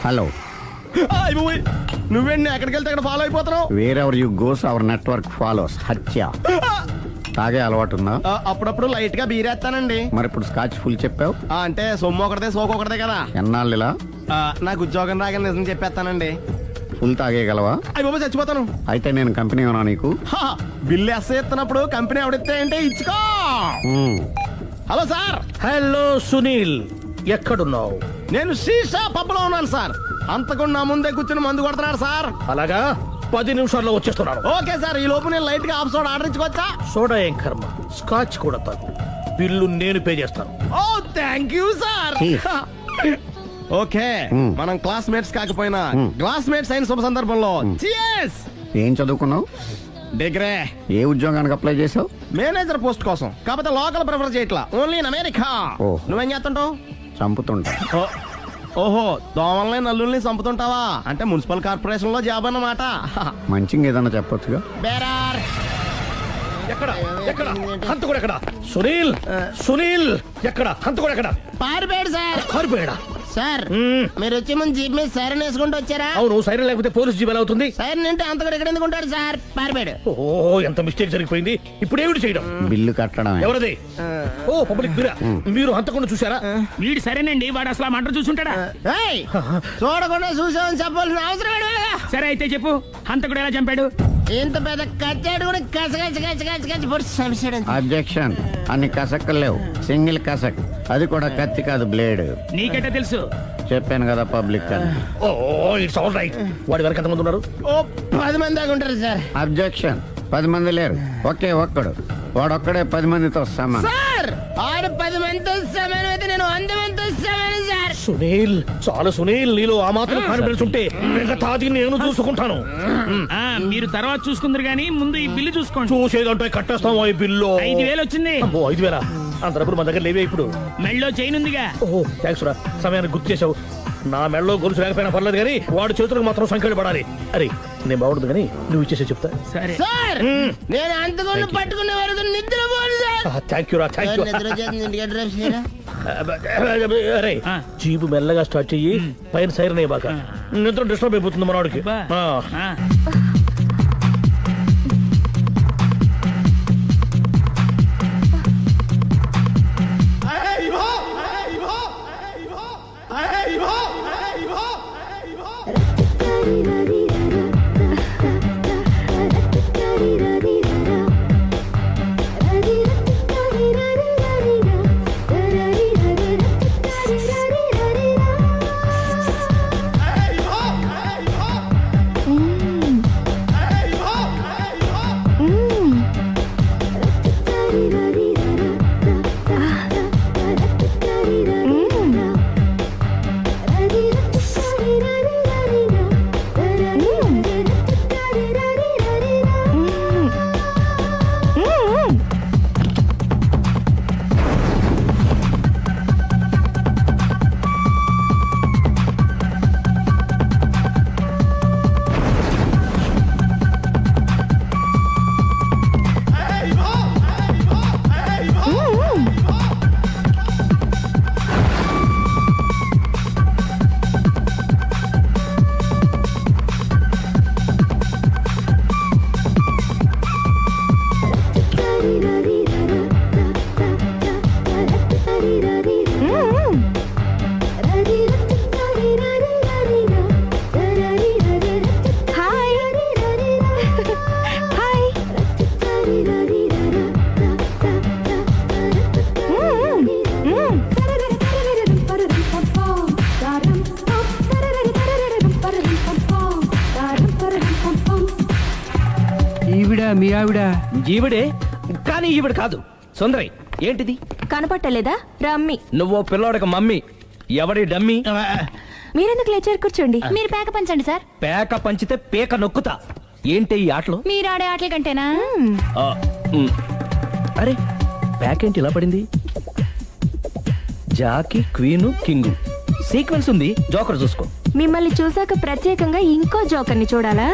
Hello. నువ్వేంటి ఎక్కడికి వెళ్తే అక్కడ ఫాలో అయిపోతున్నావు? Wherever you goes our network follows. హత్య. తాగే అలవాటు ఉందా? అప్పుడప్పుడు లైట్ గా బీరేస్తానండి. మరి ఇప్పుడు స్కాచ్ ఫుల్ చెప్పావు అంటే సొమ్ము ఒకటిదే సోకు ఒకటిదే కదా. ఎన్నాళ్ళు ఇలా? నాకు ఉద్యోగం రాగానే నిజం చెప్పేస్తానండి. ఫుల్ తాగేయగలవా? అయ్యి బాబా చచ్చిపోతాను. అయితే నేను కంపెనీ ఉన్నా నీకు? బిల్లు ఎస్ ఎత్తినప్పుడు కంపెనీ ఎవడితే అంటే ఇచ్చుకో. Hello sir. హలో సునీల్, ఎక్కడున్నావు? నేను శీషా పబ్లో ఉన్నాను సార్. అంతకుండా నా ముందే కూర్చుని మందు కొడుతున్నాడు సార్. అలాగా, 10 నిమిషాల్లో వచ్చేస్తున్నాను. Okay sir. ఈ లోపు నేను లైట్ గా హాఫ్ సోడా ఆర్డర్ ఇచ్చుకోవచ్చా? సోడా ఏం కర్మ, స్కాచ్ కూడా తాగు. బిల్లు నేను పే చేస్తాను. ఓ థ్యాంక్ యూ సార్. ఓకే, మనం క్లాస్మేట్స్ కాకపోయినా క్లాస్మేట్స్ అయిన శుభ సందర్భంలో cheers. ఏం చదువుకున్నావు? డిగ్రీ. ఏ ఉద్యోగానికి అప్లై చేసావు? మేనేజర్ పోస్ట్ కోసం. కాకపోతే లోకల్ ప్రిఫర్ చేయట్లా, ఓన్లీ ఇన్ అమెరికా. ఓహ్. నువ్వేం చేస్తుంటావు? చంపుతుంటా. ఓహో, దోమల్ని నల్లుల్ని చంపుతుంటావా? అంటే మున్సిపల్ కార్పొరేషన్ లో జాబ్ అన్నమాట. మంచిగా ఏదన్నా చెప్పొచ్చుగా. బేరార్. ఎక్కడ ఎక్కడ హంతకుడు ఎక్కడ? సునీల్, సునీల్ ఎక్కడ? హంతకుడు ఎక్కడ? పారిపోయాడు సార్. పారిపోయాడా? సార్ మీరు వచ్చే ముందు జీప్ మీద సైరన్ వేసుకుంటూ వచ్చారా? అవును, సైరన్ లేకపోతే పోలీస్ జీవన్ అవుతుంది. సైరన్ అంటే అంతకుడు ఎక్కడ ఎందుకు ఉంటాడు సార్? పారిపోయాడు. ఓ, ఎంత మిస్టేక్ జరిగిపోయింది. ఇప్పుడు ఏమిటి చేయడం? బిల్లు కట్టడం. ఎవరది? ఓ, పబ్లిక్ బిరా. మీరు హంతకుండా చూసారా? వీడు సరేనండి, వాడు అసలు ఆ మంట చూసుంటాడా? ఏయ్, చూడకుండా చూసామని చెప్పాల్సిన అవసరం ఏంటి? సరే అయితే చెప్పు, హంతకుడు ఎలా చంపాడు? ఇంత పెద్ద కచ్చాడు కూడా కచ్చ పొడి సమస్యడు. అబ్జెక్షన్. అన్ని కసక్కలు లేవు, సింగిల్ కసక్. అది కూడా కత్తి కాదు, బ్లేడ్. నీకెట్టా తెలుసు? చెప్పాను కదా పబ్లిక్ అని. ఓ, ఇట్స్ ఆల్ రైట్. వాడి వరకు ఎంతమంది ఉన్నారు? ఓ 10 మంది దాకా ఉంటారు సార్. అబ్జెక్షన్. 10 మంది లేరు, ఒకే ఒక్కడు. వాడొక్కడే 10 మందితో సమానం. సార్ ఆడు 10 మందితో సమానం అయితే నేను 100 మందితో సమానం సార్. సునీల్, చాలా సునీల్, నీలో ఆ మాత్రం కాన్ఫిడెన్స్ ఉంటే మిగతాది నేను చూసుకుంటాను. మీరు తర్వాత చూసుకుందరు గానీ ముందు ఈ బిల్లు చూసుకోండి. చూసేదంటే కట్టేస్తాం. ఈ బిల్లు 5,000 వచ్చింది. 5,000? అంత డబ్బులు మన దగ్గర లేవే ఇప్పుడు. మెళ్ళో చైన్ ఉందిగా. ఓహో, థ్యాంక్స్ రా, సమయానికి గుర్తు చేసావు. నా మెడలో గొలుసు లేకపోయినా పర్లేదు కానీ వాడి చేతులకు మాత్రం సంఖ్యలు పడాలి. అరే, నేను బాగుండదు కానీ నువ్వు ఇచ్చేసే చెప్తా. సరే సార్ నేను అంతకుండా పట్టుకునే వరకు నిద్రపోను సార్. థ్యాంక్ యూ రా, థ్యాంక్ యూ. నిద్ర వచ్చేస్తుంది, ఇంటికి డ్రైవ్ చేయరా? అరే, జీబు మెల్లగా స్టార్ట్ చెయ్యి, పైన సైరన్ అయ్యి బాగా. నిద్ర డిస్టర్బ్ అయిపోతుంది మనవాడికి. మీ ఆవిడ? ఈవిడే, కానీ ఈవిడ కాదు. సుందరి, ఏంటిది? కనపట్టలేదా? రమ్మి. నువ్వు పిల్లోడక మమ్మీ. ఎవడి డమ్మి? మీరెందుకు లేచారు? కూర్చోండి. మీరు పేక పంచండి సార్. పేక పంచితే పేక నొక్కుతా. ఏంటి ఈ ఆటలు? మీరు ఆడే ఆటల కంటేనా? అరే, పేక ఏంటి ఇలా పడింది? జాకి, క్వీను, కింగు సీక్వెన్స్ ఉంది. జోకర్ చూసుకో. మిమ్మల్ని చూసాక ప్రత్యేకంగా ఇంకో జోకర్ని చూడాలా?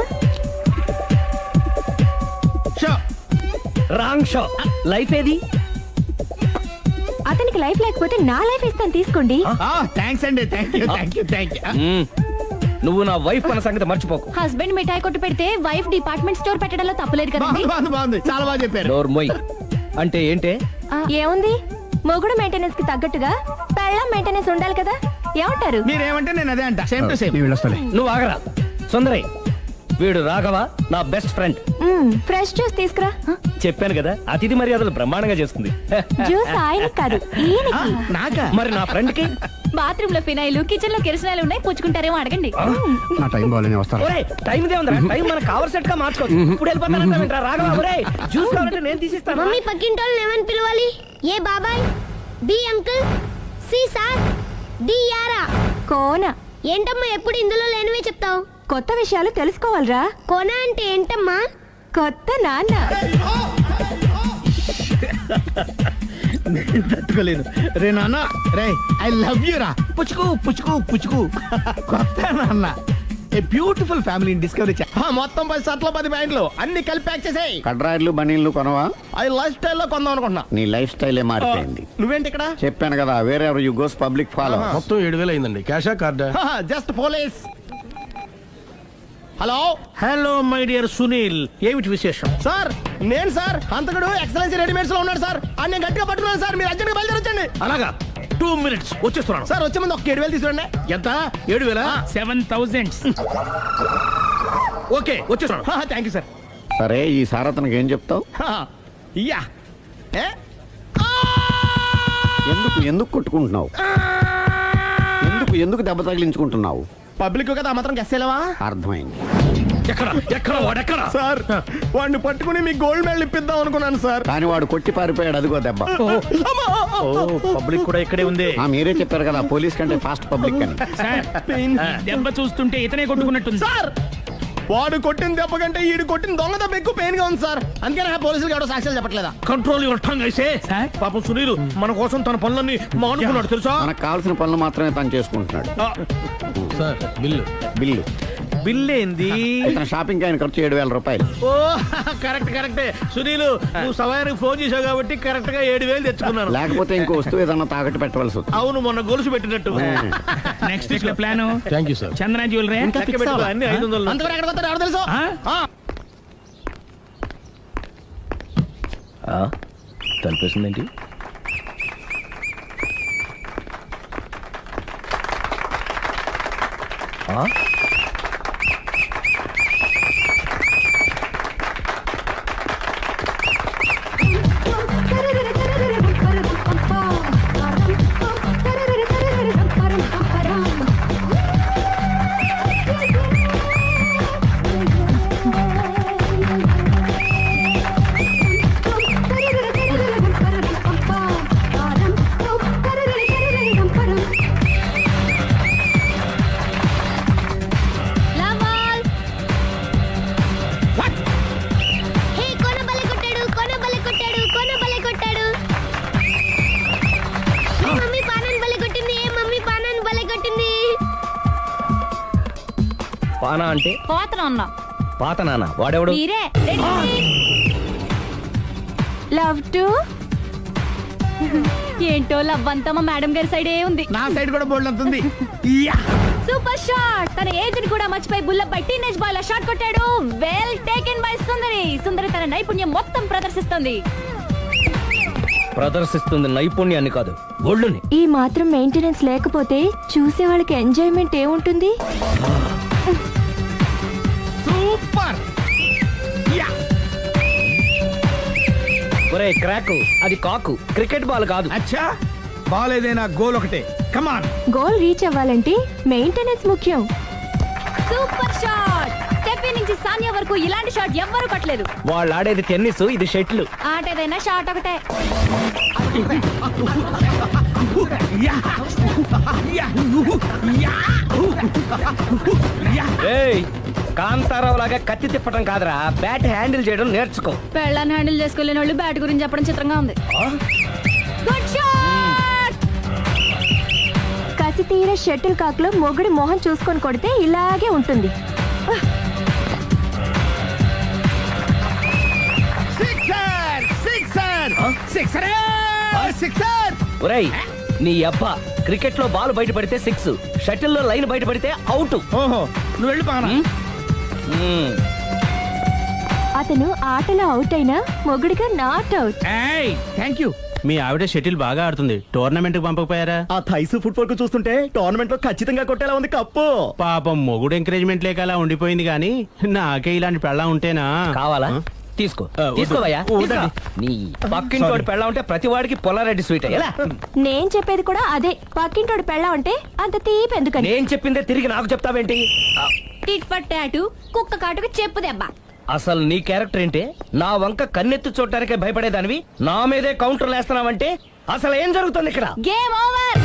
Wrong show. లైఫ్ ఏది? అతనికి లైఫ్ లేకపోతే నా లైఫ్ ఇస్తాను, తీసుకోండి. థ్యాంక్స్ అండి. Thank you. నువ్వు నా వైఫ్ అన్న సంగతి మర్చిపోకు. హస్బెండ్ మిఠాయి కొట్టు పెడితే వైఫ్ డిపార్ట్మెంట్ స్టోర్ పెట్టడంలో తప్పలేదు కదండి. బాగుంది చాలా బాగా చెప్పారు. డోర్ మొయ్. అంటే ఏంటే? ఏముంది, మొగుడు మెయింటెనెన్స్ కి తగ్గట్టుగా పెళ్ళం మెయింటెనెన్స్ ఉండాలి కదా. ఏమంటారు? మీరేమంటే నేను అదే అంట. Same to same. నువ్వు ఆగరా సుందరి. వీడు రాఘవ నా బెస్ట్ ఫ్రెండ్. ఫ్రెష్ జ్యూస్ తీసుకురా. చెప్పాను కదా, అతిథి మర్యాదలు బ్రహ్మాండంగా చేస్తుంది. జ్యూస్ ఆయనకి కాదు, ఈయనకి. నాకా? మరి నా ఫ్రెండ్ కి? బాత్రూమ్ లో ఫినాయిల్, కిచెన్ లో కిరసనాయిలు ఉన్నాయి, పుచ్చుకుంటారేమో అడగండి. నా టైం బాగాలేని వస్తాను. ఒరే టైం ఇదే ఉందిరా. టైం మనకు కావలసినట్టు గా మార్చుకోవచ్చు. ఇప్పుడు వెళ్ళిపోతానంటా రాఘవ. ఒరే జ్యూస్ కావాలంటే నేను తీసిస్తాను. మమ్మీ పక్కింటోళ్ళని ఏమని పిలవాలి? ఏ బాబాయ్, B uncle, C sir, D యారా. కోన. ఏంటమ్మా ఎప్పుడు ఇందులో లేనివే చెప్తావు? కొత్త విషయాలు తెలుసుకోవాలిరా. కోన అంటే ఏంటమ్మా? కొత్త నాన్న. తట్టుకోలేను రే నాన్న. రే ఐ లవ్ యూ రా. పుచ్చుకు పుచ్చుకు పుచ్చుకు. కొత్త నాన్న. A beautiful family discovery. మొత్తం 10 షర్ట్లు 10 ప్యాంట్లు అన్ని కలిపి ప్యాక్ చేసేయ్. కడ్రాయిలు బనీళ్లు కొనవా? అవి లైఫ్ స్టైల్లో కొందాం అనుకుంటున్నా. నీ లైఫ్ స్టైలే మారిపోయింది. నువ్వేంటి ఇక్కడ? చెప్పాను కదా, వేరే ఎవరు యు గోస్ పబ్లిక్ ఫాలో. మొత్తం 7,000 అయిందండి. క్యాషా కార్డా? Just police. Hello hello my dear Sunil, ఏమిటి విశేషం? సార్, నేను సార్ హంతకుడు ఎక్సలెన్సీ రెడీమేడ్స్ లో ఉన్నాడు సార్. అని నేను గట్టిగా పట్టుకున్నాను సార్. మీరు అర్జెంట్గా బయలుదేరొచ్చండి. అలాగా, 2 minutes వచ్చేస్తున్నాను. సార్ వచ్చే ముందు ఒక 7,000 తీసుకోండి. ఎంత? 7,000? 7,000. ఓకే వచ్చేస్తున్నాను. Thank you sir. సరే, ఈ సార్ అతనికి ఏం చెప్తావు? ఇయ్యా ఏ? ఎందుకు ఎందుకు కొట్టుకుంటున్నావు? ఎందుకు దెబ్బ తగిలించుకుంటున్నావు? పబ్లిక్ కదా మాత్రం గెస్సేలేవా? అర్థమైంది. ఎక్కడ ఎక్కడ వాడెక్కడ? సార్, వాడిని పట్టుకుని మీ గోల్డ్ మెడల్ ఇప్పిద్దాం అనుకున్నాను సార్. కానీ వాడు కొట్టి పారిపోయాడు, అదిగో దెబ్బ. పబ్లిక్ కూడా ఇక్కడే ఉంది. మీరే చెప్పారు కదా, పోలీస్ కంటే ఫాస్ట్ పబ్లిక్ అని. సార్, దెబ్బ చూస్తుంటే ఇతనే కొట్టుకున్నట్టుంది. సార్, వాడు కొట్టిన దెబ్బ కంటే ఈడు కొట్టిన దొంగ దెబ్బ ఎక్కువ పెయిన్ గా ఉంది సార్. అందుకని పోలీసులు ఎవడో సాక్ష్యాలు చెప్పట్లేదా? కంట్రోల్ యువర్ టంగ్ అయితే. సార్? పాపం సునీల్ మన కోసం తన పనులన్నీ మానుకున్నాడు తెలుసా? మనకు కావాల్సిన పనులు మాత్రమే తను చేసుకుంటున్నాడు. Sir, bill. బిల్ ఏంది? ఇతను షాపింగ్ ఆయన ఖర్చు 7,000 రూపాయలు. ఓ కరెక్టే సునీల్, నువ్వు సమయానికి ఫోన్ చేసావు కాబట్టి కరెక్ట్ గా 7,000 తెచ్చుకున్నాను. లేకపోతే ఇంకో వస్తువు ఏదన్నా తాకట్టు పెట్టవలసి వస్తుంది. అవును, మొన్న గొలుసు పెట్టినట్టు. నెక్స్ట్ వీక్ లో plan thank you sir. Chandana jewellery. లెక్క పెట్టుకో, అన్ని 500. అంతవరకు ఎక్కడ పోతారు ఎవరు తెలుసు? తలిపేసిందేంటి? లవాల్. హే, కోన బలే కొట్టాడు, కోన బలే కొట్టాడు, కోన బలే కొట్టాడు. ఏ మమ్మీ పానాన్ని బలే కొట్టింది, ఏ మమ్మీ పానాన్ని బలే కొట్టింది. పానా అంటే? పోతన ఉన్నా పాత నాన్న. వాడెవడు? మీరే. రెడీ? Love two. ఏంటో లవ్ అంతా మా మేడం గారి సైడే ఉంది. నా సైడ్ కూడా బోల్డ్ అంతుంది. Super shot. తన ఏజ్ ని కూడా మర్చిపోయి బుల్లపై టీనేజ్ బాయ్ లా షాట్ కొట్టాడు. వెల్ టేకెన్ బై సుందరి తన నైపుణ్యం మొత్తం ప్రదర్శిస్తుంది. ప్రదర్శిస్తుంది నైపుణ్యాన్ని కాదు, ఒళ్ళుని. ఈ మాత్రం మెయింటెనెన్స్ లేకపోతే చూసే వాళ్ళకి ఎంజాయ్మెంట్ ఏముంటుంది? సూపర్. ఒరే క్రాకు, అది కాకు, క్రికెట్ బాల్ కాదు. అచ్చా, బాల్ ఏదైనా గోల్ ఒకటే. కమాన్. గోల్ రీచ్ అవ్వాలంటే మెయింటెనెన్స్ ముఖ్యం. Super shot. స్టెఫీ నుంచి సానియా వరకు ఇలాంటి షాట్ ఎవ్వరూ కొట్టలేదు. వాళ్ళు ఆడేది టెన్నిస్, ఇది షటిల్. ఆట ఏదైనా షాట్ ఒకటే. ఏయ్, కాంతారావు లాగా కత్తి తిప్పటం కాదురా, బ్యాట్ హ్యాండిల్ చేయడం నేర్చుకో. పెళ్ళాన్ని హ్యాండిల్ చేసుకోలేని వాళ్ళు బ్యాట్ గురించి చెప్పడం చిత్రంగా ఉంది. Good shot. కసి తీర షటిల్ కాక్ లో మొగుడి మొహం చూసుకొని కొడితే ఇలాగే ఉంటుంది. ఒరేయ్, నీ అబ్బా, క్రికెట్ లో బాల్ బయటపడితే 6, షటిల్ లో లైన్ బయటపడితే అవుట్. ఓహో, నువ్వు వెళ్ళి పానా అతను ఆటలో అవుట్ అయినా మొగుడిగా నాట్ అవుట్. Thank you. మీ ఆవిడ షటిల్ బాగా ఆడుతుంది టోర్నమెంట్ కి పంపకపోయారా? ఆ థైస్ ఫుట్బాల్ కు చూస్తుంటే టోర్నమెంట్ లో ఖచ్చితంగా కొట్టేలా ఉంది కప్పు. పాపం మొగుడు ఎంకరేజ్మెంట్ లేక అలా ఉండిపోయింది గానీ నాకే ఇలాంటి పెళ్ళం ఉంటేనా? కావాలా? తీసుకో తీసుకోవయ్యా. నీ పక్కింటోడి పెళ్ళ ఉంటే ప్రతి వాడికి పొలారెడ్డి స్వీట్ ఎలా? నేను చెప్పేది కూడా అదే, పక్కింటోడు పెళ్ళా ఉంటే అంత తీపి ఎందుకని. నేను చెప్పిందే తిరిగి నాకు చెప్తావేంటి? టిట్ పట్ టాటు కుక్క కాటుకు చెప్పు దెబ్బ. అసలు నీ క్యారెక్టర్ ఏంటి? నా వంక కన్నెత్తి చూడటానికే భయపడేదానివి నా మీదే కౌంటర్లు వేస్తున్నావంటే అసలు ఏం జరుగుతుంది ఇక్కడ? Game over.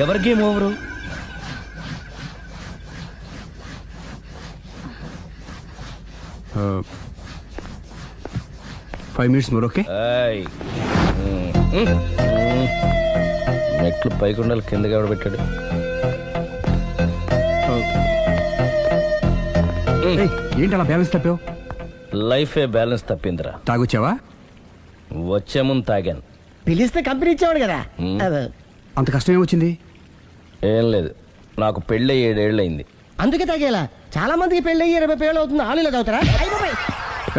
ఎవరి game over? 5 minutes more, okay? మెట్లు పైకుండాలి కిందకి ఎవడ పెట్టాడు? ఏంటి అలా బ్యాలెన్స్ తప్పావు? లైఫే బ్యాలెన్స్ తప్పిందిరా. తాగొచ్చావా? వచ్చే ముందు తాగాను. పిలిస్తే కంపెనీ ఇచ్చేవాడు కదా. అంత కష్టం ఏమొచ్చింది? ఏం లేదు, నాకు పెళ్ళి 7 ఏళ్ళు అయింది. అందుకే తాగేలా. చాలా మందికి పెళ్ళి 20 ఏళ్ళు అవుతుంది, ఆలీలో తాగుతారా?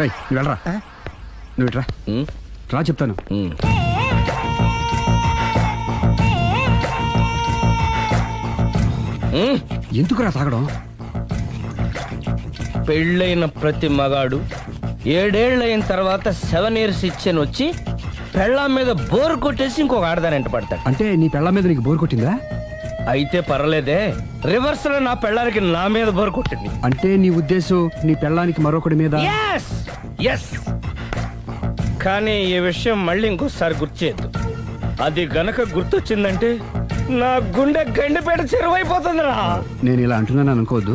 ఏయ్, నువ్వు వెళ్ళరా. నువ్వు ఇట్రా రా చెప్తాను. ఎందుకురా తాగడం? పెళ్ళైన ప్రతి మగాడు 7 ఏళ్ళు అయిన తర్వాత 7 years ఇచ్చాను వచ్చి పెళ్ళాం మీద బోర్ కొట్టేసి ఇంకొక ఆడదానంట పడతాడు. అంటే నీ పెళ్ళ మీద నీకు బోర్ కొట్టిందా? అయితే పర్లేదే, రివర్స్ లో నా పెళ్ళానికి నా మీద బోర్ కొట్టింది. అంటే నీ ఉద్దేశం నీ పెళ్ళానికి మరొకటి మీద? Yes. కానీ ఈ విషయం మళ్ళీ ఇంకోసారి గుర్తు చేయొద్దు. అది గనక గుర్తొచ్చిందంటే నా గుండె గండిపేట చెరువైపోతుందిరా. నేను ఇలా అంటున్నాను అనుకోవద్దు.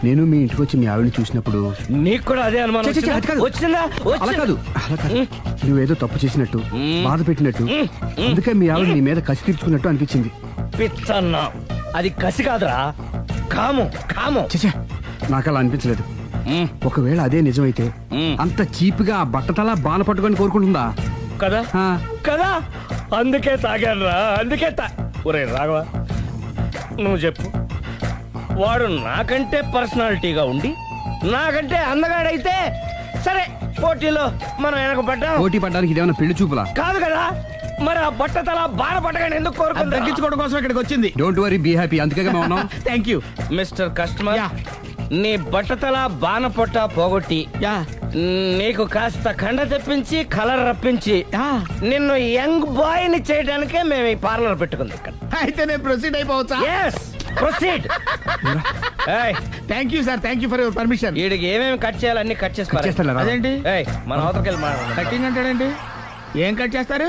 నేను మీ ఇంటికి వచ్చి మీ ఆవిడని చూసినప్పుడు నీకు కూడా అదే అనుమానం ఛీ, ఛీ, అది కాదు. వచ్చిందా? అలా కాదు, అలా కాదు. నువ్వేదో తప్పు చేసినట్టు, బాధ పెట్టినట్టు, అందుకే మీ ఆవిడ నీ మీద కసి తీర్చుకున్నట్టు అనిపించింది. పిచ్చన్నా, అది కసి కాదురా, కాము. చచ్చా, నాకు అలా అనిపించలేదు. ఒకవేళ అదే నిజమైతే అంత చీప్ గా బట్టతలా బాన పట్టుకొని కోరుకుంటుందా? కదా ఆ. కదా, అందుకే తాగాను రా, అందుకే ఒరే రాఘవ, నువ్వు చెప్పు, వాడు నాకంటే పర్సనాలిటీగా ఉండి నాకంటే అందగాడైతే సరే, పోటీలో మనం వెనక పడ్డాం. పోటీ పడ్డానికి ఇదేమన్నా పెళ్లి చూపులా? కాదు కదా, మరి ఆ బట్టతల బాన పట్టగానే ఎందుకు కోరుకుంటా? తగ్గించుకోవడం కోసం ఇక్కడికి వచ్చింది. Don't worry, be happy. అందుకే మేము ఉన్నాం. Thank you. మిస్టర్ కస్టమర్, నీ బట్టతల బాన పొట్ట పోగొట్టి నీకు కాస్త కండ తెప్పించి కలర్ రప్పించి నిన్ను యంగ్ బాయ్ ని చేయడానికే మేము ఈ పార్లర్ పెట్టుకుంది ఇక్కడ. అయితే నేను ప్రొసీడ్ అయిపోవచ్చా? Yes, proceed. Thank you sir, thank you for your permission. వీడికి ఏమేమి కట్ చేయాలి అన్ని కట్ చేసి చేస్తాను రా. అదేంటి మన అవతలకి వెళ్ళి మాట్లాడండి. కటింగ్ అంటాడండి? ఏం కట్ చేస్తారు?